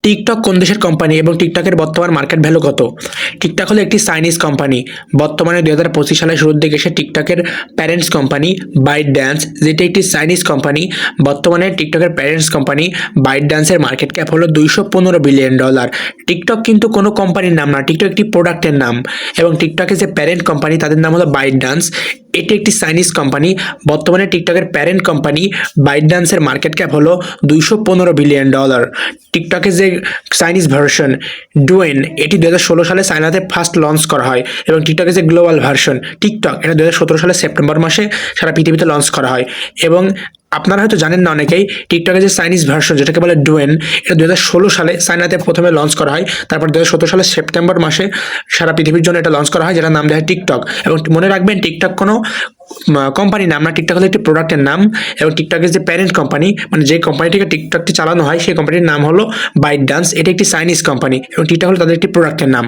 TikTok কোন দেশের company এবং টিকটকের বর্তমান মার্কেট ভ্যালু কত? টিকটক হলো একটি চাইনিজ কোম্পানি। বর্তমানে 2025 সালের শুরুর দিকে এসে টিকটকের প্যারেন্টস কোম্পানি বাইট ড্যান্স, যেটি একটি চাইনিজ কোম্পানি। বর্তমানে টিকটকের প্যারেন্টস কোম্পানি বাইট ড্যান্সের মার্কেট ক্যাপ হলো $215 বিলিয়ন। টিকটক কিন্তু কোনো কোম্পানির নাম না, টিকটক একটি প্রোডাক্টের নাম। এবং টিকটকের যে প্যারেন্ট কোম্পানি তাদের নাম হলো বাইট ডান্স। এটি একটি চাইনিজ কোম্পানি। বর্তমানে টিকটকের প্যারেন্ট কোম্পানি বাইট ডান্সের মার্কেট ক্যাপ হলো $215 বিলিয়ন। টিকটকের যে চাইনিজ ভার্সন ডুয়েন, এটি 2016 সালে চায়নাতে ফার্স্ট লঞ্চ করা হয়। এবং টিকটকের যে গ্লোবাল ভার্সন টিকটক, এটা 2017 সালের সেপ্টেম্বর মাসে সারা পৃথিবীতে লঞ্চ করা হয়। এবং আপনারা হয়তো জানেন না অনেকেই, টিকটকের যে চাইনিজ ভার্সন যেটাকে বলে ডুয়েন, এটা 2016 সালে চায়নাতে প্রথমে লঞ্চ করা হয়। তারপর 2017 সালের সেপ্টেম্বর মাসে সারা পৃথিবীর জন্য এটা লঞ্চ করা হয়, যেটার নাম দেওয়া হয় টিকটক। এবং মনে রাখবেন, টিকটক কোনো কোম্পানির নাম না, টিকটক হলো একটি প্রোডাক্টের নাম। এবং টিকটকের যে প্যারেন্ট কোম্পানি, মানে যে কোম্পানি থেকে টিকটকটি চালানো হয়, সেই কোম্পানির নাম হলো বাইট ডান্স। এটি একটি চাইনিজ কোম্পানি এবং টিকটক হলো তাদের একটি প্রোডাক্টের নাম।